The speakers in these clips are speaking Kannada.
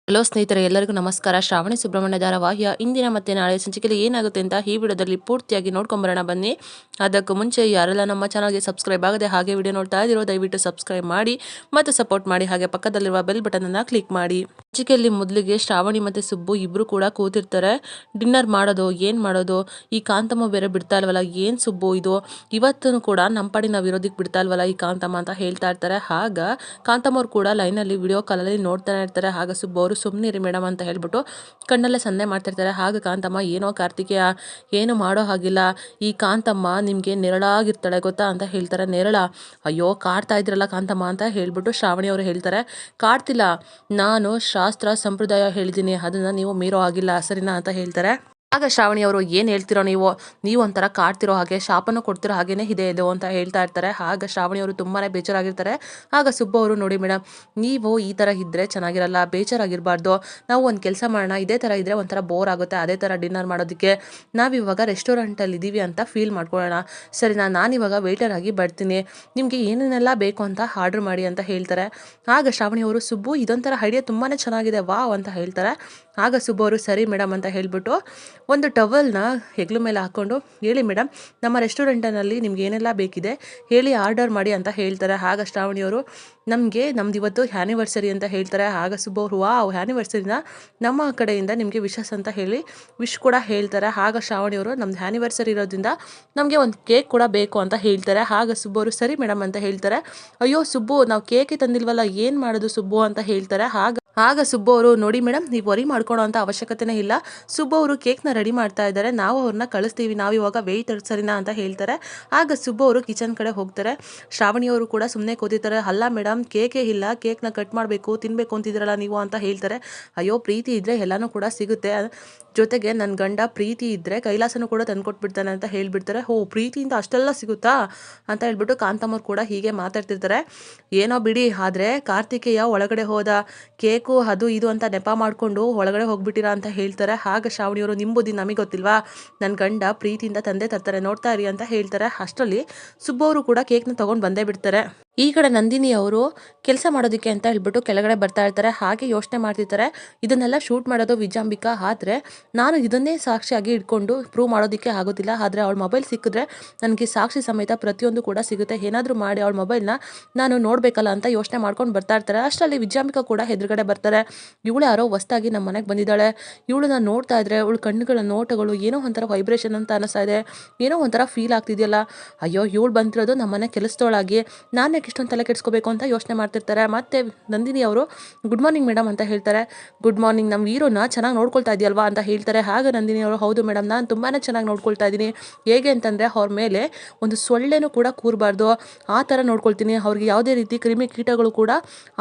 ಹಲೋ ಸ್ನೇಹಿತರೆ, ಎಲ್ಲರಿಗೂ ನಮಸ್ಕಾರ. ಶ್ರಾವಣಿ ಸುಬ್ರಹ್ಮಣ್ಯ ಧಾರಾವಾಹಿಯ ಇಂದಿನ ಮತ್ತೆ ನಾಳೆ ಸಂಚಿಕೆಯಲ್ಲಿ ಏನಾಗುತ್ತೆ ಅಂತ ಈ ವಿಡಿಯೋದಲ್ಲಿ ಪೂರ್ತಿಯಾಗಿ ನೋಡ್ಕೊಂಬರೋಣ ಬನ್ನಿ. ಅದಕ್ಕೂ ಮುಂಚೆ ಯಾರೆಲ್ಲ ನಮ್ಮ ಚಾನಲ್ಗೆ ಸಬ್ಸ್ಕ್ರೈಬ್ ಆಗದೆ ಹಾಗೆ ವಿಡಿಯೋ ನೋಡ್ತಾ ಇದ್ದೀರೋ ದಯವಿಟ್ಟು ಸಬ್ಸ್ಕ್ರೈಬ್ ಮಾಡಿ ಮತ್ತು ಸಪೋರ್ಟ್ ಮಾಡಿ. ಹಾಗೆ ಪಕ್ಕದಲ್ಲಿರುವ ಬೆಲ್ ಬಟನ್ ಅನ್ನ ಕ್ಲಿಕ್ ಮಾಡಿ. ಸಂಚಿಕೆಯಲ್ಲಿ ಮೊದಲಿಗೆ ಶ್ರಾವಣಿ ಮತ್ತೆ ಸುಬ್ಬು ಇಬ್ರು ಕೂಡ ಕೂತಿರ್ತಾರೆ. ಡಿನ್ನರ್ ಮಾಡೋದು ಏನ್ ಮಾಡೋದು, ಈ ಕಾಂತಮ್ಮ ಬೇರೆ ಬಿಡ್ತಾ ಇಲ್ವಲ್ಲ, ಏನ್ ಸುಬ್ಬು ಇದು, ಇವತ್ತು ಕೂಡ ನಮ್ಮ ಪಾಡಿ ನಾವು ಇರೋದಿಕ್ ಬಿಡ್ತಾ ಇಲ್ವಲ್ಲ ಈ ಕಾಂತಮ್ಮ ಅಂತ ಹೇಳ್ತಾ ಇರ್ತಾರೆ. ಆಗ ಕಾಂತಮ್ಮ ಅವ್ರು ಕೂಡ ಲೈನಲ್ಲಿ ವಿಡಿಯೋ ಕಾಲಲ್ಲಿ ನೋಡ್ತಾನೆ ಇರ್ತಾರೆ. ಆಗ ಸುಬ್ಬು ಅವರು ಸುಮ್ಮನಿರಿ ಮೇಡಮ್ ಅಂತ ಹೇಳ್ಬಿಟ್ಟು ಕಣ್ಣಲ್ಲೇ ಸನ್ನೆ ಮಾಡ್ತಿರ್ತಾರೆ. ಆಗ ಕಾಂತಮ್ಮ, ಏನೋ ಕಾರ್ತಿಕೇಯ, ಏನು ಮಾಡೋ ಹಾಗಿಲ್ಲ, ಈ ಕಾಂತಮ್ಮ ನಿಮಗೆ ನೆರಳಾಗಿರ್ತಾಳೆ ಗೊತ್ತಾ ಅಂತ ಹೇಳ್ತಾರೆ. ನೆರಳ? ಅಯ್ಯೋ ಕಾಡ್ತಾ ಇದ್ರಲ್ಲ ಕಾಂತಮ್ಮ ಅಂತ ಹೇಳ್ಬಿಟ್ಟು ಶ್ರಾವಣಿ ಅವರು ಹೇಳ್ತಾರೆ. ಕಾಡ್ತಿಲ್ಲ, ನಾನು ಶಾಸ್ತ್ರ ಸಂಪ್ರದಾಯ ಹೇಳಿದ್ದೀನಿ, ಅದನ್ನ ನೀವು ಮೀರೋ ಆಗಿಲ್ಲ ಸರಿನಾ ಅಂತ ಹೇಳ್ತಾರೆ. ಆಗ ಶ್ರಾವಣಿ ಅವರು, ಏನು ಹೇಳ್ತಿರೋ ನೀವು ಒಂಥರ ಕಾಡ್ತಿರೋ ಹಾಗೆ, ಶಾಪನ್ನು ಕೊಡ್ತಿರೋ ಹಾಗೇನೆ ಇದೆ ಇದು ಅಂತ ಹೇಳ್ತಾ ಇರ್ತಾರೆ. ಆಗ ಶ್ರಾವಣಿ ಅವರು ತುಂಬಾನೇ ಬೇಜಾರಾಗಿರ್ತಾರೆ. ಆಗ ಸುಬ್ಬು ಅವರು, ನೋಡಿ ಮೇಡಮ್, ನೀವು ಈ ಥರ ಇದ್ದರೆ ಚೆನ್ನಾಗಿರಲ್ಲ, ಬೇಜಾರಾಗಿರಬಾರ್ದು. ನಾವು ಒಂದು ಕೆಲಸ ಮಾಡೋಣ, ಇದೇ ಥರ ಇದ್ದರೆ ಒಂಥರ ಬೋರ್ ಆಗುತ್ತೆ, ಅದೇ ಥರ ಡಿನ್ನರ್ ಮಾಡೋದಕ್ಕೆ ನಾವಿವಾಗ ರೆಸ್ಟೋರೆಂಟಲ್ಲಿ ಇದ್ದೀವಿ ಅಂತ ಫೀಲ್ ಮಾಡ್ಕೊಳ್ಳೋಣ ಸರಿನಾ. ನಾನಿವಾಗ ವೇಟರ್ ಆಗಿ ಬರ್ತೀನಿ, ನಿಮಗೆ ಏನೇನೆಲ್ಲ ಬೇಕು ಅಂತ ಆರ್ಡ್ರ್ ಮಾಡಿ ಅಂತ ಹೇಳ್ತಾರೆ. ಆಗ ಶ್ರಾವಣಿ ಅವರು, ಸುಬ್ಬು ಇದೊಂಥರ ಐಡಿಯಾ ತುಂಬಾ ಚೆನ್ನಾಗಿದೆ ವಾವ್ ಅಂತ ಹೇಳ್ತಾರೆ. ಆಗ ಸುಬ್ಬು ಅವರು, ಸರಿ ಮೇಡಮ್ ಅಂತ ಹೇಳ್ಬಿಟ್ಟು ಒಂದು ಟವಲ್ನ ಹೆಗ್ಲು ಮೇಲೆ ಹಾಕ್ಕೊಂಡು, ಹೇಳಿ ಮೇಡಮ್, ನಮ್ಮ ರೆಸ್ಟೋರೆಂಟಲ್ಲಿ ನಿಮ್ಗೆ ಏನೆಲ್ಲ ಬೇಕಿದೆ ಹೇಳಿ, ಆರ್ಡರ್ ಮಾಡಿ ಅಂತ ಹೇಳ್ತಾರೆ. ಆಗ ಶ್ರಾವಣಿಯವರು, ನಮ್ದು ಇವತ್ತು ಆ್ಯನಿವರ್ಸರಿ ಅಂತ ಹೇಳ್ತಾರೆ. ಆಗ ಸುಬ್ಬು ಅವರು, ವಾವ್ ಆ್ಯನಿವರ್ಸರಿನ, ನಮ್ಮ ಕಡೆಯಿಂದ ನಿಮಗೆ ವಿಶಸ್ ಅಂತ ಹೇಳಿ ವಿಶ್ ಕೂಡ ಹೇಳ್ತಾರೆ. ಆಗ ಶ್ರಾವಣಿಯವರು, ನಮ್ದು ಆ್ಯನಿವರ್ಸರಿ ಇರೋದ್ರಿಂದ ನಮಗೆ ಒಂದು ಕೇಕ್ ಕೂಡ ಬೇಕು ಅಂತ ಹೇಳ್ತಾರೆ. ಆಗ ಸುಬ್ಬು ಅವರು, ಸರಿ ಮೇಡಮ್ ಅಂತ ಹೇಳ್ತಾರೆ. ಅಯ್ಯೋ ಸುಬ್ಬು, ನಾವು ಕೇಕೆ ತಂದಿಲ್ವಲ್ಲ, ಏನು ಮಾಡೋದು ಸುಬ್ಬು ಅಂತ ಹೇಳ್ತಾರೆ. ಆಗ ಸುಬ್ಬು ಅವರು, ನೋಡಿ ಮೇಡಮ್, ನೀವು ವರಿ ಮಾಡ್ಕೊಳೋ ಅಂತ ಅವಶ್ಯಕತೆನೇ ಇಲ್ಲ, ಸುಬ್ಬು ಅವರು ಕೇಕ್ನ ರೆಡಿ ಮಾಡ್ತಾ ಇದ್ದಾರೆ, ನಾವು ಅವ್ರನ್ನ ಕಳಿಸ್ತೀವಿ, ನಾವು ಇವಾಗ ವೆಯ್ಟ್ ಸರಿನಾ ಅಂತ ಹೇಳ್ತಾರೆ. ಆಗ ಸುಬ್ಬು ಅವರು ಕಿಚನ್ ಕಡೆ ಹೋಗ್ತಾರೆ. ಶ್ರಾವಣಿಯವರು ಕೂಡ ಸುಮ್ಮನೆ ಕೂತಿರ್ತಾರೆ. ಅಲ್ಲ ಮೇಡಮ್, ಕೇಕೇ ಇಲ್ಲ, ಕೇಕ್ನ ಕಟ್ ಮಾಡಬೇಕು, ತಿನ್ನಬೇಕು ಅಂತಿದ್ರಲ್ಲ ನೀವು ಅಂತ ಹೇಳ್ತಾರೆ. ಅಯ್ಯೋ ಪ್ರೀತಿ ಇದ್ದರೆ ಎಲ್ಲನೂ ಕೂಡ ಸಿಗುತ್ತೆ, ಜೊತೆಗೆ ನನ್ನ ಗಂಡ ಪ್ರೀತಿ ಇದ್ದರೆ ಕೈಲಾಸನೂ ಕೂಡ ತಂದುಕೊಟ್ಬಿಡ್ತಾನೆ ಅಂತ ಹೇಳ್ಬಿಡ್ತಾರೆ. ಓ, ಪ್ರೀತಿಯಿಂದ ಅಷ್ಟೆಲ್ಲ ಸಿಗುತ್ತಾ ಅಂತ ಹೇಳ್ಬಿಟ್ಟು ಕಾಂತಮ್ಮವ್ರು ಕೂಡ ಹೀಗೆ ಮಾತಾಡ್ತಿರ್ತಾರೆ. ಏನೋ ಬಿಡಿ, ಆದರೆ ಕಾರ್ತಿಕೇಯ ಒಳಗಡೆ ಹೋದ, ಕೇಕು ಅದು ಇದು ಅಂತ ನೆಪ ಮಾಡಿಕೊಂಡು ಒಳಗಡೆ ಹೋಗ್ಬಿಟ್ಟಿರಾ ಅಂತ ಹೇಳ್ತಾರೆ. ಆಗ ಶ್ರಾವಣಿಯವರು, ನಿಮ್ಮ ಬುದ್ಧಿ ನಮಗೆ ಗೊತ್ತಿಲ್ವಾ, ನನ್ನ ಗಂಡ ಪ್ರೀತಿಯಿಂದ ತಂದೆ ತರ್ತಾರೆ, ನೋಡ್ತಾ ಇರಿ ಅಂತ ಹೇಳ್ತಾರೆ. ಅಷ್ಟರಲ್ಲಿ ಸುಬ್ಬು ಅವರು ಕೂಡ ಕೇಕ್ನ ತೊಗೊಂಡು ಬಂದೇ ಬಿಡ್ತಾರೆ. ಈ ಕಡೆ ನಂದಿನಿ ಅವರು ಕೆಲಸ ಮಾಡೋದಕ್ಕೆ ಅಂತ ಹೇಳ್ಬಿಟ್ಟು ಕೆಳಗಡೆ ಬರ್ತಾ ಇರ್ತಾರೆ. ಹಾಗೆ ಯೋಚನೆ ಮಾಡ್ತಿರ್ತಾರೆ, ಇದನ್ನೆಲ್ಲ ಶೂಟ್ ಮಾಡೋದು ವಿಜಾಂಬಿಕಾ, ಆದರೆ ನಾನು ಇದನ್ನೇ ಸಾಕ್ಷಿಯಾಗಿ ಇಟ್ಕೊಂಡು ಪ್ರೂವ್ ಮಾಡೋದಕ್ಕೆ ಆಗೋದಿಲ್ಲ, ಆದರೆ ಅವಳ ಮೊಬೈಲ್ ಸಿಕ್ಕಿದ್ರೆ ನನಗೆ ಸಾಕ್ಷಿ ಸಮೇತ ಪ್ರತಿಯೊಂದು ಕೂಡ ಸಿಗುತ್ತೆ, ಏನಾದರೂ ಮಾಡಿ ಅವಳ ಮೊಬೈಲ್ನ ನಾನು ನೋಡಬೇಕಲ್ಲ ಅಂತ ಯೋಚನೆ ಮಾಡ್ಕೊಂಡು ಬರ್ತಾ ಇರ್ತಾರೆ. ಅಷ್ಟರಲ್ಲಿ ವಿಜಾಂಬಿಕಾ ಕೂಡ ಎದುರುಗಡೆ ಬರ್ತಾರೆ. ಇವಳು ಯಾರೋ ಹೊಸ್ದಾಗಿ ನಮ್ಮ ಮನೆಗೆ ಬಂದಿದ್ದಾಳೆ, ಇವಳನ್ನ ನೋಡ್ತಾ ಇದ್ರೆ ಅವಳ ಕಣ್ಣುಗಳ ನೋಟಗಳು ಏನೋ ಒಂಥರ ವೈಬ್ರೇಷನ್ ಅಂತ ಅನಿಸ್ತಾ ಇದೆ, ಏನೋ ಒಂಥರ ಫೀಲ್ ಆಗ್ತಿದೆಯಲ್ಲ, ಅಯ್ಯೋ ಇವಳು ಬಂದಿರೋದು ನಮ್ಮ ಮನೆ ಕೆಲಸದೊಳಗೆ, ನಾನು ಯಾಕೆ ಇಷ್ಟೊಂದು ತಲೆ ಕೆಡಿಸ್ಕೋಬೇಕು ಅಂತ ಯೋಚನೆ ಮಾಡ್ತಿರ್ತಾರೆ. ಮತ್ತೆ ನಂದಿನಿ ಅವರು, ಗುಡ್ ಮಾರ್ನಿಂಗ್ ಮೇಡಮ್ ಅಂತ ಹೇಳ್ತಾರೆ. ಗುಡ್ ಮಾರ್ನಿಂಗ್, ನಮ್ಮ ಹೀರೋನ ಚೆನ್ನಾಗಿ ನೋಡ್ಕೊಳ್ತಾ ಇದೆಯಲ್ವಾ ಅಂತ ಹೇಳ್ತಾರೆ. ಆಗ ನಂದಿನಿ ಅವರು, ಹೌದು ಮೇಡಮ್, ನಾನು ತುಂಬಾ ಚೆನ್ನಾಗಿ ನೋಡ್ಕೊಳ್ತಾ ಇದ್ದೀನಿ, ಹೇಗೆ ಅಂತಂದರೆ ಅವ್ರ ಮೇಲೆ ಒಂದು ಸೊಳ್ಳೆನೂ ಕೂಡ ಕೂರಬಾರ್ದು, ಆ ಥರ ನೋಡ್ಕೊಳ್ತೀನಿ, ಅವ್ರಿಗೆ ಯಾವುದೇ ರೀತಿ ಕ್ರಿಮಿ ಕೀಟಗಳು ಕೂಡ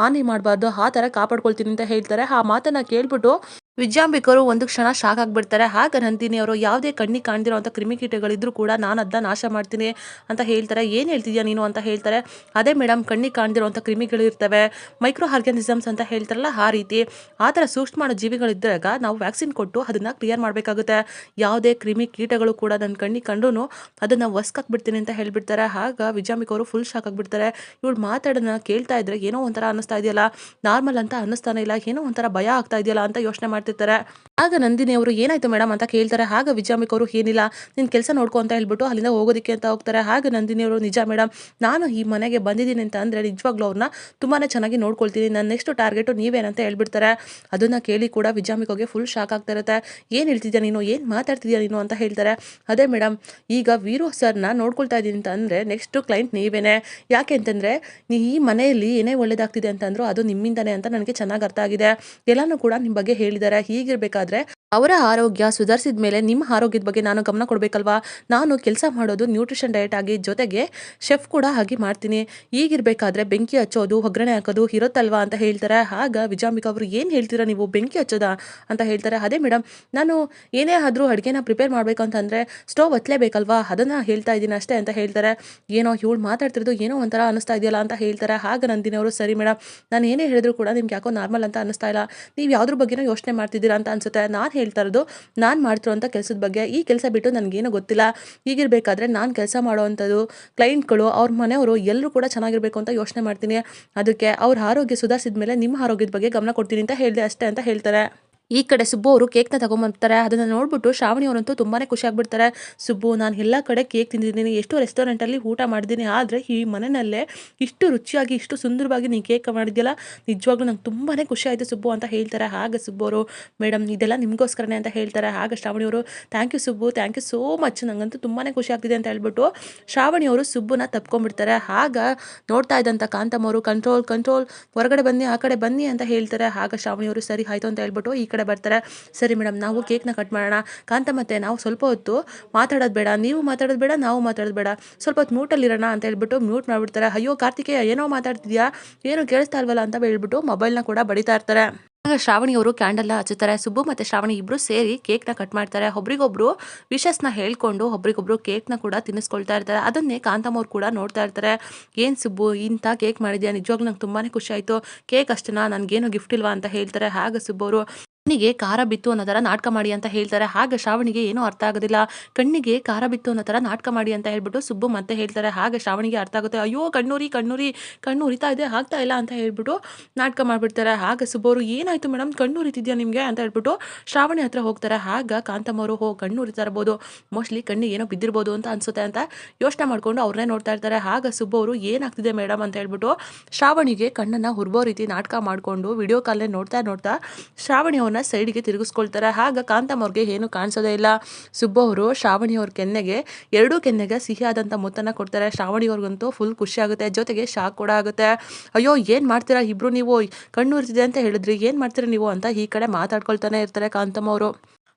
ಹಾನಿ ಮಾಡಬಾರ್ದು, ಆ ಥರ ಕಾಪಾಡ್ಕೊಳ್ತೀನಿ ಅಂತ ಹೇಳ್ತಾರೆ. ಆ ಮಾತನ್ನು ಕೇಳ್ಬಿಟ್ಟು ವಿಜಯಾಂಬಿಕರು ಒಂದು ಕ್ಷಣ ಶಾಕ್ ಆಗಿಬಿಡ್ತಾರೆ. ಆಗ ನಂದಿನಿ ಅವರು, ಯಾವುದೇ ಕಣ್ಣಿಗೆ ಕಾಣ್ದಿರೋ ಅಂಥ ಕ್ರಿಮಿಕೀಟಗಳಿದ್ರೂ ಕೂಡ ನಾನು ಅದನ್ನ ನಾಶ ಮಾಡ್ತೀನಿ ಅಂತ ಹೇಳ್ತಾರೆ. ಏನು ಹೇಳ್ತಿದ್ಯಾ ನೀನು ಅಂತ ಹೇಳ್ತಾರೆ. ಅದೇ ಮೇಡಮ್, ಕಣ್ಣಿಗೆ ಕಾಣ್ದಿರೋ ಅಂಥ ಕ್ರಿಮಿಗಳು ಇರ್ತವೆ, ಮೈಕ್ರೋ ಆರ್ಗ್ಯಾನಿಸಮ್ಸ್ ಅಂತ ಹೇಳ್ತಾರಲ್ಲ ಆ ರೀತಿ, ಆ ಥರ ಸೂಕ್ಷ್ಮ ಜೀವಿಗಳಿದ್ದಾಗ ನಾವು ವ್ಯಾಕ್ಸಿನ್ ಕೊಟ್ಟು ಅದನ್ನು ಕ್ಲಿಯರ್ ಮಾಡಬೇಕಾಗುತ್ತೆ, ಯಾವುದೇ ಕ್ರಿಮಿ ಕೀಟಗಳು ಕೂಡ ನನ್ನ ಕಣ್ಣಿಗೆ ಕಂಡ್ರೂ ಅದನ್ನು ಹೊಸ್ಕಾಕ್ಬಿಡ್ತೀನಿ ಅಂತ ಹೇಳ್ಬಿಡ್ತಾರೆ. ಆಗ ವಿಜಯಾಂಬಿಕವರು ಫುಲ್ ಶಾಕ್ ಆಗಿಬಿಡ್ತಾರೆ. ಇವಳು ಮಾತಾಡೋದನ್ನ ಕೇಳ್ತಾ ಇದ್ರೆ ಏನೋ ಒಂಥರ ಅನ್ನಿಸ್ತಾ ಇದೆಯಲ್ಲ, ನಾರ್ಮಲ್ ಅಂತ ಅನ್ನಿಸ್ತಾನೆ ಇಲ್ಲ, ಏನೋ ಒಂಥರ ಭಯ ಆಗ್ತಾ ಇದೆಯಲ್ಲ ಅಂತ ಯೋಚನೆ ಮಾಡ್ತಿರ್ತಾರೆ. ಆಗ ನಂದಿನಿ ಅವರು, ಏನಾಯ್ತು ಮೇಡಮ್ ಅಂತ ಕೇಳ್ತಾರೆ. ಆಗ ವಿಜಯಾಂಬಿಕಾ ಅವರು, ಏನಿಲ್ಲ, ನಿನ್ನ ಕೆಲಸ ನೋಡ್ಕೊ ಅಂತ ಹೇಳ್ಬಿಟ್ಟು ಅಲ್ಲಿಂದ ಹೋಗೋದಕ್ಕೆ ಅಂತ ಹೋಗ್ತಾರೆ. ಆಗ ನಂದಿನಿ ಅವರು, ನಿಜ ಮೇಡಮ್, ನಾನು ಈ ಮನೆಗೆ ಬಂದಿದ್ದೀನಿ ಅಂತ ಅಂದರೆ ನಿಜವಾಗ್ಲೂ ಅವ್ರನ್ನ ತುಂಬಾ ಚೆನ್ನಾಗಿ ನೋಡ್ಕೊಳ್ತೀನಿ, ನನ್ನ ನೆಕ್ಸ್ಟ್ ಟಾರ್ಗೆಟು ನೀವೇನಂತ ಹೇಳ್ಬಿಡ್ತಾರೆ. ಅದನ್ನು ಕೇಳಿ ಕೂಡ ವಿಜಯಾಂಬಿಕಾಗೆ ಫುಲ್ ಶಾಕ್ ಆಗ್ತಾ ಇರುತ್ತೆ. ಏನು ಹೇಳ್ತಿದ್ಯಾ ನೀನು, ಏನು ಮಾತಾಡ್ತಿದ್ಯಾ ನೀನು ಅಂತ ಹೇಳ್ತಾರೆ. ಅದೇ ಮೇಡಮ್, ಈಗ ವೀರು ಸರ್ನ ನೋಡ್ಕೊಳ್ತಾ ಇದ್ದೀನಿ ಅಂತ ಅಂದರೆ ನೆಕ್ಸ್ಟ್ ಕ್ಲೈಂಟ್ ನೀವೇನೆ, ಯಾಕೆ ಅಂತಂದರೆ ಈ ಮನೆಯಲ್ಲಿ ಏನೇ ಒಳ್ಳೇದಾಗ್ತಿದೆ ಅಂತಂದ್ರು ಅದು ನಿಮ್ಮಿಂದನೇ ಅಂತ ನನಗೆ ಚೆನ್ನಾಗಿ ಅರ್ಥ ಆಗಿದೆ, ಎಲ್ಲನೂ ಕೂಡ ನಿಮ್ಮ ಬಗ್ಗೆ ಹೇಳಿದ್ದಾರೆ. ಹೀಗಿರಬೇಕಾದ್ರೆ ಅವರ ಆರೋಗ್ಯ ಸುಧಾರಿಸಿದ ಮೇಲೆ ನಿಮ್ಮ ಆರೋಗ್ಯದ ಬಗ್ಗೆ ನಾನು ಗಮನ ಕೊಡಬೇಕಲ್ವಾ, ನಾನು ಕೆಲಸ ಮಾಡೋದು ನ್ಯೂಟ್ರಿಷನ್ ಡಯಟ್ ಆಗಿ ಜೊತೆಗೆ ಶೆಫ್ ಕೂಡ ಆಗಿ ಮಾಡ್ತೀನಿ, ಈಗಿರಬೇಕಾದ್ರೆ ಬೆಂಕಿ ಹಚ್ಚೋದು ಒಗ್ಗರಣೆ ಹಾಕೋದು ಇರುತ್ತಲ್ವಾ ಅಂತ ಹೇಳ್ತಾರೆ. ಆಗ ವಿಜಯಾಂಬಿಕಾ ಅವರು, ಏನು ಹೇಳ್ತೀರಾ ನೀವು, ಬೆಂಕಿ ಹಚ್ಚೋದಾ ಅಂತ ಹೇಳ್ತಾರೆ. ಅದೇ ಮೇಡಮ್, ನಾನು ಏನೇ ಆದರೂ ಅಡುಗೆನ ಪ್ರಿಪೇರ್ ಮಾಡಬೇಕು ಅಂತಂದರೆ ಸ್ಟವ್ ಹತ್ತಲೇಬೇಕಲ್ವಾ, ಅದನ್ನು ಹೇಳ್ತಾ ಇದ್ದೀನಿ ಅಷ್ಟೇ ಅಂತ ಹೇಳ್ತಾರೆ. ಏನೋ ಇವಳು ಮಾತಾಡ್ತಿರೋದು ಏನೋ ಒಂಥರ ಅನ್ನಿಸ್ತಾ ಇದೆಯಲ್ಲ ಅಂತ ಹೇಳ್ತಾರೆ. ಆಗ ನಂದಿನಿ ಅವರು, ಸರಿ ಮೇಡಮ್, ನಾನು ಏನೇ ಹೇಳಿದ್ರು ಕೂಡ ನಿಮ್ಗೆ ಯಾಕೋ ನಾರ್ಮಲ್ ಅಂತ ಅನ್ನಿಸ್ತಾ ಇಲ್ಲ, ನೀವು ಯಾವುದ್ರ ಬಗ್ಗೆನೋ ಯೋಚನೆ ಮಾಡ್ತಿದ್ದೀರಾ ಅಂತ ಅನ್ಸುತ್ತೆ, ನಾನು ಹೇಳ್ತಾ ಇರೋದು ನಾನು ಮಾಡ್ತಿರೋಂಥ ಕೆಲಸದ ಬಗ್ಗೆ. ಈ ಕೆಲಸ ಬಿಟ್ಟು ನನಗೇನು ಗೊತ್ತಿಲ್ಲ. ಹೀಗಿರಬೇಕಾದ್ರೆ ನಾನು ಕೆಲಸ ಮಾಡೋವಂಥದ್ದು ಕ್ಲೈಂಟ್ಗಳು, ಅವ್ರ ಮನೆಯವರು ಎಲ್ಲರೂ ಕೂಡ ಚೆನ್ನಾಗಿರಬೇಕು ಅಂತ ಯೋಚನೆ ಮಾಡ್ತೀನಿ. ಅದಕ್ಕೆ ಅವ್ರ ಆರೋಗ್ಯ ಸುಧಾರಿಸಿದ ಮೇಲೆ ನಿಮ್ಮ ಆರೋಗ್ಯದ ಬಗ್ಗೆ ಗಮನ ಕೊಡ್ತೀನಿ ಅಂತ ಹೇಳಿದೆ ಅಷ್ಟೇ ಅಂತ ಹೇಳ್ತಾರೆ. ಈ ಕಡೆ ಸುಬ್ಬು ಅವರು ಕೇಕ್ನ ತಗೊಂಬರ್ತಾರೆ. ಅದನ್ನ ನೋಡ್ಬಿಟ್ಟು ಶ್ರಾವಣಿ ಅವರಂತೂ ತುಂಬಾನೇ ಖುಷಿ ಆಗ್ಬಿಡ್ತಾರೆ. ಸುಬ್ಬು, ನಾನು ಎಲ್ಲ ಕಡೆ ಕೇಕ್ ತಿಂದಿದ್ದೀನಿ, ಎಷ್ಟೋ ರೆಸ್ಟೋರೆಂಟಲ್ಲಿ ಊಟ ಮಾಡಿದ್ದೀನಿ, ಆದರೆ ಈ ಮನೆಯಲ್ಲೇ ಇಷ್ಟು ರುಚಿಯಾಗಿ ಇಷ್ಟು ಸುಂದರವಾಗಿ ನೀನು ಕೇಕ್ ಮಾಡಿದ್ಯಲ್ಲ, ನಿಜವಾಗ್ಲೂ ನಂಗೆ ತುಂಬಾನೇ ಖುಷಿ ಆಯಿತು ಸುಬ್ಬು ಅಂತ ಹೇಳ್ತಾರೆ. ಆಗ ಸುಬ್ಬು ಅವರು, ಮೇಡಮ್ ಇದೆಲ್ಲ ನಿಮಗೋಸ್ಕರನೇ ಅಂತ ಹೇಳ್ತಾರೆ. ಆಗ ಶ್ರಾವಣಿ ಅವರು, thank you Subbu, thank you so much, ನಂಗಂತೂ ತುಂಬಾನೇ ಖುಷಿ ಆಗ್ತಿದೆ ಅಂತ ಹೇಳ್ಬಿಟ್ಟು ಶ್ರಾವಣಿ ಅವರು ಸುಬ್ಬುನ ತಪ್ಕೊಂಡ್ಬಿಡ್ತಾರೆ. ಆಗ ನೋಡ್ತಾ ಇದ್ದಂಥ ಕಾಂತಮ್ಮ ಅವರು, ಕಂಟ್ರೋಲ್ ಕಂಟ್ರೋಲ್, ಹೊರಗಡೆ ಬನ್ನಿ, ಆ ಕಡೆ ಬನ್ನಿ ಅಂತ ಹೇಳ್ತಾರೆ. ಆಗ ಶ್ರಾವಣಿ ಅವರು ಸರಿ ಆಯಿತು ಅಂತ ಹೇಳ್ಬಿಟ್ಟು ಈ ಕಡೆ ಬರ್ತಾರೆ. ಸರಿ ಮೇಡಮ್, ನಾವು ಕೇಕ್ನ ಕಟ್ ಮಾಡೋಣ. ಕಾಂತಮ್ಮತ್ತೆ, ನಾವು ಸ್ವಲ್ಪ ಹೊತ್ತು ಮಾತಾಡೋದು ಬೇಡ, ನೀವು ಮಾತಾಡೋದು ಬೇಡ, ನಾವು ಮಾತಾಡೋದು ಬೇಡ, ಸ್ವಲ್ಪ ಹೊತ್ತು ಮ್ಯೂಟಲ್ಲಿರೋಣ ಅಂತ ಹೇಳ್ಬಿಟ್ಟು ಮ್ಯೂಟ್ ಮಾಡಿಬಿಡ್ತಾರೆ. ಅಯ್ಯೋ ಕಾರ್ತಿಕೇಯ, ಏನೋ ಮಾತಾಡ್ತಿದ್ಯಾ, ಏನೋ ಕೇಳಿಸ್ತಾ ಇಲ್ವಲ್ಲ ಅಂತ ಹೇಳ್ಬಿಟ್ಟು ಮೊಬೈಲ್ನ ಕೂಡ ಬಡಿತಾ ಇರ್ತಾರೆ. ಆಗ ಶ್ರಾವಣಿ ಅವರು ಕ್ಯಾಂಡಲ್ನ ಹಚ್ಚುತ್ತಾರೆ. ಸುಬ್ಬು ಮತ್ತು ಶ್ರಾವಣಿ ಇಬ್ಬರು ಸೇರಿ ಕೇಕ್ನ ಕಟ್ ಮಾಡ್ತಾರೆ. ಒಬ್ರಿಗೊಬ್ರು ವಿಶಸ್ನ ಹೇಳ್ಕೊಂಡು ಒಬ್ರಿಗೊಬ್ರು ಕೇಕ್ನ ಕೂಡ ತಿನ್ನಿಸ್ಕೊಳ್ತಾ ಇರ್ತಾರೆ. ಅದನ್ನೇ ಕಾಂತಮ್ಮ ಅವ್ರು ಕೂಡ ನೋಡ್ತಾ ಇರ್ತಾರೆ. ಏನು ಸುಬ್ಬು, ಇಂಥ ಕೇಕ್ ಮಾಡಿದ್ಯಾ, ನಿಜವಾಗ್ಲೂ ನಂಗೆ ತುಂಬಾ ಖುಷಿ ಆಯಿತು. ಕೇಕ್ ಅಷ್ಟೇನಾ, ನನಗೇನು ಗಿಫ್ಟ್ ಇಲ್ವಾ ಅಂತ ಹೇಳ್ತಾರೆ. ಆಗ ಸುಬ್ಬು ಅವರು, ಕಣ್ಣಿಗೆ ಖಾರ ಬಿತ್ತು ಅನ್ನೋ ಥರ ನಾಟಕ ಮಾಡಿ ಅಂತ ಹೇಳ್ತಾರೆ. ಆಗ ಶ್ರಾವಣಿಗೆ ಏನೂ ಅರ್ಥ ಆಗೋದಿಲ್ಲ. ಕಣ್ಣಿಗೆ ಖಾರ ಬಿತ್ತು ಅನ್ನೋ ಥರ ನಾಟಕ ಮಾಡಿ ಅಂತ ಹೇಳ್ಬಿಟ್ಟು ಸುಬ್ಬು ಮತ್ತೆ ಹೇಳ್ತಾರೆ. ಆಗ ಶ್ರಾವಣಿಗೆ ಅರ್ಥ ಆಗುತ್ತೆ. ಅಯ್ಯೋ ಕಣ್ಣೂರಿ ಕಣ್ಣೂರಿ, ಕಣ್ಣು ಉರಿತಾ ಇದೆ, ಆಗ್ತಾ ಇಲ್ಲ ಅಂತ ಹೇಳ್ಬಿಟ್ಟು ನಾಟಕ ಮಾಡಿಬಿಡ್ತಾರೆ. ಆಗ ಸುಬ್ಬು ಅವರು, ಏನಾಯಿತು ಮೇಡಮ್, ಕಣ್ಣು ಉರಿತಿದ್ಯಾ ನಿಮಗೆ ಅಂತ ಹೇಳ್ಬಿಟ್ಟು ಶ್ರಾವಣಿ ಹತ್ರ ಹೋಗ್ತಾರೆ. ಆಗ ಕಾಂತಮ್ಮ ಅವರು, ಕಣ್ಣು ಉರಿತಾ ಇರ್ಬೋದು, ಮೋಸ್ಟ್ಲಿ ಕಣ್ಣಿಗೆ ಏನೋ ಬಿದ್ದಿರ್ಬೋದು ಅಂತ ಅನ್ಸುತ್ತೆ ಅಂತ ಯೋಚನೆ ಮಾಡ್ಕೊಂಡು ಅವ್ರನ್ನೇ ನೋಡ್ತಾ ಇರ್ತಾರೆ. ಆಗ ಸುಬ್ಬು ಅವರು, ಏನಾಗ್ತಿದೆ ಮೇಡಮ್ ಅಂತ ಹೇಳ್ಬಿಟ್ಟು ಶ್ರಾವಣಿಗೆ ಕಣ್ಣನ್ನು ಹುರ್ಬೋ ರೀತಿ ನಾಟಕ ಮಾಡಿಕೊಂಡು ವಿಡಿಯೋ ಕಾಲೇ ನೋಡ್ತಾ ನೋಡ್ತಾ ಶ್ರಾವಣಿ ಸೈಡ್ಗೆ ತಿರುಗಿಸ್ಕೊಳ್ತಾರೆ. ಆಗ ಕಾಂತಮ್ಮ ಅವ್ರಿಗೆ ಏನು ಕಾಣಿಸೋದೇ ಇಲ್ಲ. ಸುಬ್ಬು ಅವರು ಶ್ರಾವಣಿ ಅವ್ರ ಕೆನ್ನೆಗೆ, ಎರಡೂ ಕೆನ್ನೆಗೆ ಸಿಹಿಯಾದಂಥ ಮುತ್ತನ್ನ ಕೊಡ್ತಾರೆ. ಶ್ರಾವಣಿ ಅವ್ರಿಗಂತೂ ಫುಲ್ ಖುಷಿ ಆಗುತ್ತೆ, ಜೊತೆಗೆ ಶಾಕ್ ಕೂಡ ಆಗುತ್ತೆ. ಅಯ್ಯೋ ಏನು ಮಾಡ್ತೀರಾ ಇಬ್ರು, ನೀವು ಕಣ್ಣು ಉರಿತಿದೆ ಅಂತ ಹೇಳಿದ್ರಿ, ಏನು ಮಾಡ್ತೀರಾ ನೀವು ಅಂತ ಈ ಕಡೆ ಮಾತಾಡ್ಕೊಳ್ತಾನೆ ಇರ್ತಾರೆ ಕಾಂತಮ್ಮ ಅವರು.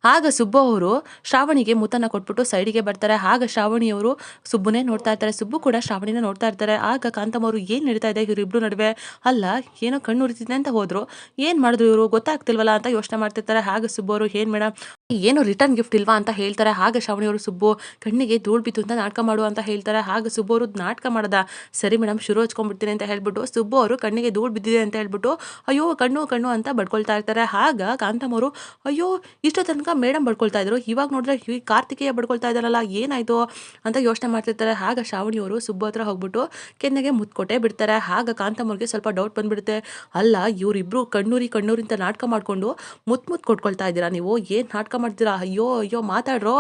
ಆಗ ಸುಬ್ಬು ಅವರು ಶ್ರಾವಣಿಗೆ ಮುತ್ತನ್ನ ಕೊಟ್ಬಿಟ್ಟು ಸೈಡಿಗೆ ಬರ್ತಾರೆ. ಆಗ ಶ್ರಾವಣಿಯವರು ಸುಬ್ಬುನೇ ನೋಡ್ತಾ ಇರ್ತಾರೆ. ಸುಬ್ಬು ಕೂಡ ಶ್ರಾವಣಿನ ನೋಡ್ತಾ ಇರ್ತಾರೆ. ಆಗ ಕಾಂತಮ್ಮ ಅವರು, ಏನು ನಡೀತಾ ಇದೆ ಇವರಿಬ್ರು ನಡುವೆ, ಅಲ್ಲ ಏನೋ ಕಣ್ಣು ಉರಿತಿದೆ ಅಂತ ಹೋದ್ರು, ಏನು ಮಾಡಿದ್ರು ಇವರು ಗೊತ್ತಾಗ್ತಿಲ್ವಲ್ಲ ಅಂತ ಯೋಚನೆ ಮಾಡ್ತಿರ್ತಾರೆ. ಆಗ ಸುಬ್ಬು ಅವರು, ಏನು ಮೇಡಮ್ ಏನು ರಿಟರ್ನ್ ಗಿಫ್ಟ್ ಇಲ್ವಾ ಅಂತ ಹೇಳ್ತಾರೆ. ಆಗ ಶ್ರಾವಣಿ ಅವರು, ಸುಬ್ಬು ಕಣ್ಣಿಗೆ ಧೂಳು ಬಿತ್ತು ಅಂತ ನಾಟಕ ಮಾಡು ಅಂತ ಹೇಳ್ತಾರೆ. ಆಗ ಸುಬ್ಬು ಅವರು, ನಾಟಕ ಮಾಡೋದ, ಸರಿ ಮೇಡಮ್ ಶುರು ಹಚ್ಕೊಂಡ್ಬಿಡ್ತೀನಿ ಅಂತ ಹೇಳ್ಬಿಟ್ಟು ಸುಬ್ಬು ಅವರು ಕಣ್ಣಿಗೆ ಧೂಳು ಬಿದ್ದಿದೆ ಅಂತ ಹೇಳ್ಬಿಟ್ಟು ಅಯ್ಯೋ ಕಣ್ಣು ಕಣ್ಣು ಅಂತ ಬಡ್ಕೊಳ್ತಾ ಇರ್ತಾರೆ. ಆಗ ಕಾಂತಮ್ಮ ಅವರು, ಅಯ್ಯೋ ಇಷ್ಟು ತನಕ ಮೇಡಮ್ ಬಡ್ಕೊಳ್ತಾ ಇದ್ರು, ಇವಾಗ ನೋಡಿದ್ರೆ ಈ ಕಾರ್ತಿಕೇಯ ಬಡ್ಕೊಳ್ತಾ ಇದ್ದಾರಲ್ಲ, ಏನಾಯ್ತು ಅಂತ ಯೋಚನೆ ಮಾಡ್ತಿರ್ತಾರೆ. ಆಗ ಶ್ರಾವಣಿ ಅವರು ಸುಬ್ಬು ಹತ್ರ ಹೋಗ್ಬಿಟ್ಟು ಕೆನ್ನೆಗೆ ಮುತ್ಕೊಟ್ಟೆ ಬಿಡ್ತಾರೆ. ಆಗ ಕಾಂತಮ್ಮವ್ರಿಗೆ ಸ್ವಲ್ಪ ಡೌಟ್ ಬಂದ್ಬಿಡುತ್ತೆ. ಅಲ್ಲ ಇವರಿಬ್ರು ಕಣ್ಣೂರಿ ಕಣ್ಣೂರಿ ಅಂತ ನಾಟಕ ಮಾಡ್ಕೊಂಡು ಮುತ್ ಕೊಟ್ಕೊಳ್ತಾ ಇದ್ದೀರಾ, ನೀವು ಏನು ನಾಟಕ ಮಾಡ್ತೀರಾ, ಅಯ್ಯೋ ಅಯ್ಯೋ ಮಾತಾಡ್ರೋ,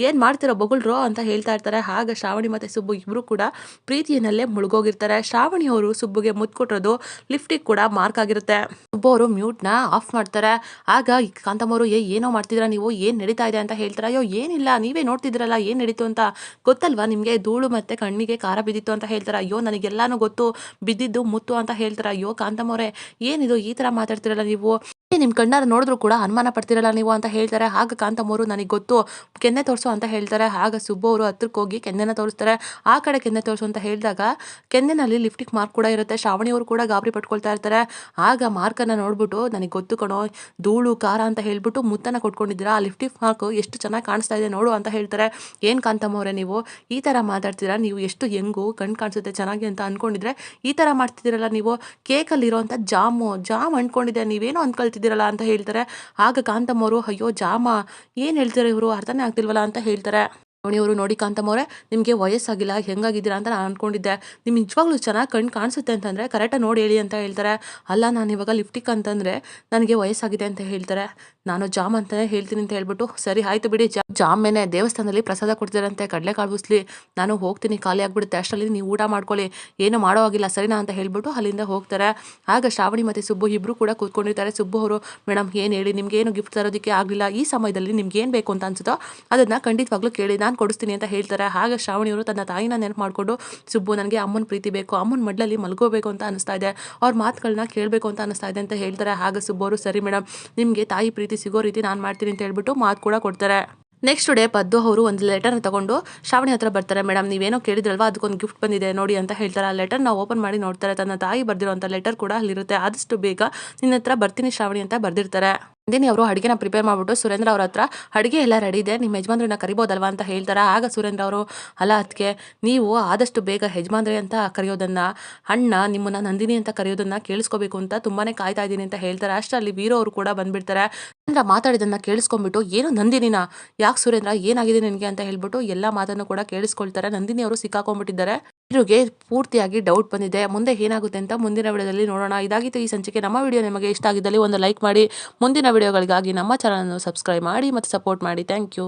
ಏನು ಮಾಡ್ತೀರಾ ಬೊಗಳ್ರೋ ಅಂತ ಹೇಳ್ತಾ ಇರ್ತಾರೆ. ಆಗ ಶ್ರಾವಣಿ ಮತ್ತು ಸುಬ್ಬು ಇಬ್ಬರು ಕೂಡ ಪ್ರೀತಿಯನ್ನಲ್ಲೇ ಮುಳುಗೋಗಿರ್ತಾರೆ. ಶ್ರಾವಣಿ ಅವರು ಸುಬ್ಬುಗೆ ಮುತ್ತು ಕೊಟ್ಟಿರೋದು ಲಿಫ್ಟಿಗೆ ಕೂಡ ಮಾರ್ಕ್ ಆಗಿರುತ್ತೆ. ಸುಬ್ಬು ಅವರು ಮ್ಯೂಟ್ನ ಆಫ್ ಮಾಡ್ತಾರೆ. ಆಗ ಕಾಂತಮ್ಮವರು, ಏನೋ ಮಾಡ್ತಿದ್ದೀರಾ ನೀವು, ಏನು ನಡೀತಾ ಇದೆ ಅಂತ ಹೇಳ್ತಾರೆ. ಅಯ್ಯೋ ಏನಿಲ್ಲ, ನೀವೇ ನೋಡ್ತಿದ್ರಲ್ಲ ಏನು ನಡೀತು ಅಂತ, ಗೊತ್ತಲ್ವಾ ನಿಮಗೆ, ಧೂಳು ಮತ್ತು ಕಣ್ಣಿಗೆ ಖಾರ ಬಿದ್ದಿತ್ತು ಅಂತ ಹೇಳ್ತಾರೆ. ಅಯ್ಯೋ ನನಗೆಲ್ಲಾನು ಗೊತ್ತು, ಬಿದ್ದಿದ್ದು ಮುತ್ತು ಅಂತ ಹೇಳ್ತಾರೆ. ಅಯ್ಯೋ ಕಾಂತಮ್ಮವ್ರೆ, ಏನಿದು ಈ ಥರ ಮಾತಾಡ್ತಿರಲ್ಲ ನೀವು, ನಿಮ್ಮ ಕಣ್ಣಾರ ನೋಡಿದ್ರು ಕೂಡ ಅನುಮಾನ ಪಡ್ತಿರಲ್ಲ ನೀವು ಅಂತ ಹೇಳ್ತಾರೆ. ಆಗ ಕಾಂತಮ್ಮವರು, ನನಗೆ ಗೊತ್ತು, ಕೆನ್ನೆ ತೋರಿಸು ಅಂತ ಹೇಳ್ತಾರೆ. ಆಗ ಸುಬ್ಬು ಅವರು ಹತ್ರಕ್ಕೆ ಹೋಗಿ ಕೆನ್ನೆನ ತೋರಿಸ್ತಾರೆ. ಆ ಕಡೆ ಕೆನ್ನೆ ತೋರಿಸು ಅಂತ ಹೇಳಿದಾಗ ಕೆನ್ನೆನಲ್ಲಿ ಲಿಫ್ಟಿಕ್ ಮಾರ್ಕ್ ಕೂಡ ಇರುತ್ತೆ. ಶ್ರಾವಣಿಯವರು ಕೂಡ ಗಾಬರಿ ಪಟ್ಕೊಳ್ತಾ ಇರ್ತಾರೆ. ಆಗ ಮಾರ್ಕನ್ನು ನೋಡ್ಬಿಟ್ಟು, ನನಗೆ ಗೊತ್ತು ಕಣೋ, ಧೂಳು ಖಾರ ಅಂತ ಹೇಳ್ಬಿಟ್ಟು ಮುತ್ತನ್ನು ಕೊಟ್ಕೊಂಡಿದ್ದೀರಾ, ಆ ಲಿಫ್ಟಿಕ್ ಮಾರ್ಕ್ ಎಷ್ಟು ಚೆನ್ನಾಗಿ ಕಾಣಿಸ್ತಾ ಇದೆ ನೋಡು ಅಂತ ಹೇಳ್ತಾರೆ. ಏನು ಕಾಂತಮ್ಮವ್ರೆ ನೀವು ಈ ಥರ ಮಾತಾಡ್ತೀರಾ, ನೀವು ಎಷ್ಟು ಹೆಂಗು ಕಣ್ಣು ಕಾಣಿಸುತ್ತೆ ಚೆನ್ನಾಗಿ ಅಂತ ಅಂದ್ಕೊಂಡಿದ್ರೆ ಈ ಥರ ಮಾಡ್ತಿದ್ದೀರಲ್ಲ ನೀವು, ಕೇಕಲ್ಲಿರೋಂಥ ಜಾಮ್ ಅಂದ್ಕೊಂಡಿದ್ದೆ, ನೀವೇನೋ ಅಂದ್ಕೊಳ್ತಿದ್ದೀರಲ್ಲ ಅಂತ ಹೇಳ್ತಾರೆ. ಆಗ ಕಾಂತಮ್ಮವರು, ಅಯ್ಯೋ ಜಾಮ, ಏನು ಹೇಳ್ತಾರೆ ಇವರು, ಅರ್ಥನೇ ಆಗ್ತಿಲ್ವಲ್ಲ ಅಂತ ಹೇಳ್ತಾರೆ. ಅವಣಿಯವರು, ನೋಡಿ ಕಾಂತಮ್ಮವ್ರೆ, ನಿಮಗೆ ವಯಸ್ಸಾಗಿಲ್ಲ, ಹೆಂಗಾಗಿದ್ದೀರಾ ಅಂತ ನಾನು ಅಂದ್ಕೊಂಡಿದ್ದೆ, ನಿಮ್ಗೆ ನಿಜವಾಗ್ಲೂ ಚೆನ್ನಾಗಿ ಕಣ್ಣು ಕಾಣಿಸುತ್ತೆ ಅಂತಂದರೆ ಕರೆಕ್ಟಾಗಿ ನೋಡಿ ಹೇಳಿ ಅಂತ ಹೇಳ್ತಾರೆ. ಅಲ್ಲ ನಾನು ಇವಾಗ ಲಿಫ್ಟಿಕ್ ಅಂತಂದರೆ ನನಗೆ ವಯಸ್ಸಾಗಿದೆ ಅಂತ ಹೇಳ್ತಾರೆ, ನಾನು ಜಾಮ್ ಅಂತಲೇ ಹೇಳ್ತೀನಿ ಅಂತ ಹೇಳ್ಬಿಟ್ಟು, ಸರಿ ಆಯಿತು ಬಿಡಿ, ಜಾಮ್ ಮೇಲೆ ದೇವಸ್ಥಾನದಲ್ಲಿ ಪ್ರಸಾದ ಕೊಡ್ತೀರಂತೆ, ಕಡಲೆಕಾಳು ಬೂಸ್ಲಿ, ನಾನು ಹೋಗ್ತೀನಿ, ಖಾಲಿ ಆಗಿಬಿಡುತ್ತೆ, ಅಷ್ಟರಲ್ಲಿ ನೀವು ಊಟ ಮಾಡ್ಕೊಳ್ಳಿ, ಏನು ಮಾಡೋ ಆಗಿಲ್ಲ ಸರಿನಾ ಅಂತ ಹೇಳ್ಬಿಟ್ಟು ಅಲ್ಲಿಂದ ಹೋಗ್ತಾರೆ. ಆಗ ಶ್ರಾವಣಿ ಮತ್ತು ಸುಬ್ಬು ಇಬ್ಬರು ಕೂಡ ಕೂತ್ಕೊಂಡಿರ್ತಾರೆ. ಸುಬ್ಬು ಅವರು, ಮೇಡಮ್ ಏನು ಹೇಳಿ, ನಿಮ್ಗೆ ಏನು ಗಿಫ್ಟ್ ತರೋದಕ್ಕೆ ಆಗಲಿಲ್ಲ, ಈ ಸಮಯದಲ್ಲಿ ನಿಮ್ಗೆ ಏನು ಬೇಕು ಅಂತ ಅನ್ಸುತ್ತೋ ಅದನ್ನು ಖಂಡಿತವಾಗ್ಲೂ ಕೇಳಿ, ನಾನು ಕೊಡಿಸ್ತೀನಿ ಅಂತ ಹೇಳ್ತಾರೆ. ಆಗ ಶ್ರಾವಣಿಯವರು ತನ್ನ ತಾಯಿನ ನೆನಪು ಮಾಡಿಕೊಂಡು, ಸುಬ್ಬು ನನಗೆ ಅಮ್ಮನ ಪ್ರೀತಿ ಬೇಕು, ಅಮ್ಮನ ಮಡ್ಲಲ್ಲಿ ಮಲ್ಕೋಬೇಕು ಅಂತ ಅನಿಸ್ತಾ ಇದೆ, ಅವ್ರ ಮಾತುಗಳನ್ನ ಕೇಳಬೇಕು ಅಂತ ಅನಿಸ್ತಾ ಇದೆ ಅಂತ ಹೇಳ್ತಾರೆ. ಆಗ ಸುಬ್ಬು ಅವರು, ಸರಿ ಮೇಡಮ್, ನಿಮಗೆ ತಾಯಿ ಪ್ರೀತಿ ಸಿಗೋ ರೀತಿ ನಾನು ಮಾಡ್ತೀನಿ ಅಂತ ಹೇಳ್ಬಿಟ್ಟು ಮಾತು ಕೂಡ ಕೊಡ್ತಾರೆ. ನೆಕ್ಸ್ಟ್ ಡೇ ಪದ್ದು ಅವರು ಒಂದು ಲೆಟರ್ನ ತಗೊಂಡು ಶ್ರಾವಣಿ ಹತ್ರ ಬರ್ತಾರೆ. ಮೇಡಮ್ ನೀವೇನೋ ಕೇಳಿದ್ರಲ್ವಾ, ಅದಕ್ಕೊಂದು ಗಿಫ್ಟ್ ಬಂದಿದೆ ನೋಡಿ ಅಂತ ಹೇಳ್ತಾರೆ. ಆ ಲೆಟರ್ನ ಓಪನ್ ಮಾಡಿ ನೋಡ್ತಾರೆ. ತನ್ನ ತಾಯಿ ಬರ್ದಿರೋಂಥ ಲೆಟರ್ ಕೂಡ ಅಲ್ಲಿರುತ್ತೆ. ಆದಷ್ಟು ಬೇಗ ನಿನ್ನ ಹತ್ರ ಬರ್ತೀನಿ ಶ್ರಾವಣಿ ಅಂತ ಬರ್ದಿರ್ತಾರೆ. ನಂದಿನಿ ಅವರು ಅಡುಗೆನ ಪ್ರಿಪೇರ್ ಮಾಡಿಬಿಟ್ಟು ಸುರೇಂದ್ರ ಅವ್ರ ಹತ್ರ ಅಡುಗೆ ಎಲ್ಲ ರೆಡಿ ಇದೆ, ನಿಮ್ಮ ಯಜಮಾನ್ರನ್ನ ಕರಿಬೋದಲ್ವಾ ಅಂತ ಹೇಳ್ತಾರೆ. ಆಗ ಸುರೇಂದ್ರ ಅವರು, ಅಲ್ಲ ಅದಕ್ಕೆ ನೀವು ಆದಷ್ಟು ಬೇಗ ಯಜಮಾನ್ರೆ ಅಂತ ಕರೆಯೋದನ್ನು, ಅಣ್ಣ ನಿಮ್ಮನ್ನ ನಂದಿನಿ ಅಂತ ಕರೆಯೋದನ್ನ ಕೇಳಿಸ್ಕೋಬೇಕು ಅಂತ ತುಂಬಾ ಕಾಯ್ತಾ ಇದ್ದೀನಿ ಅಂತ ಹೇಳ್ತಾರೆ. ಅಷ್ಟರಲ್ಲಿ ವೀರು ಅವರು ಕೂಡ ಬಂದ್ಬಿಡ್ತಾರೆ. ಸುರೇಂದ್ರ ಮಾತಾಡಿದ್ದನ್ನು ಕೇಳಿಸ್ಕೊಂಡ್ಬಿಟ್ಟು, ಏನು ನಂದಿನಿನ, ಯಾಕೆ ಸುರೇಂದ್ರ ಏನಾಗಿದೆ ನಿನಗೆ ಅಂತ ಹೇಳ್ಬಿಟ್ಟು ಎಲ್ಲ ಮಾತನ್ನು ಕೂಡ ಕೇಳಿಸ್ಕೊಳ್ತಾರೆ. ನಂದಿನಿ ಅವರು ಸಿಕ್ಕಾಕೊಂಡ್ಬಿಟ್ಟಿದ್ದಾರೆ. ಇವ್ರಿಗೆ ಪೂರ್ತಿಯಾಗಿ ಡೌಟ್ ಬಂದಿದೆ. ಮುಂದೆ ಏನಾಗುತ್ತೆ ಅಂತ ಮುಂದಿನ ವಿಡಿಯೋದಲ್ಲಿ ನೋಡೋಣ. ಇದಾಗಿತ್ತು ಈ ಸಂಚಿಕೆ. ನಮ್ಮ ವಿಡಿಯೋ ನಿಮಗೆ ಇಷ್ಟ ಆಗಿದ್ದಲ್ಲಿ ಒಂದು ಲೈಕ್ ಮಾಡಿ, ಮುಂದಿನ ವಿಡಿಯೋಗಳಿಗಾಗಿ ನಮ್ಮ ಚಾನಲನ್ನು ಸಬ್ಸ್ಕ್ರೈಬ್ ಮಾಡಿ ಮತ್ತು ಸಪೋರ್ಟ್ ಮಾಡಿ. Thank you.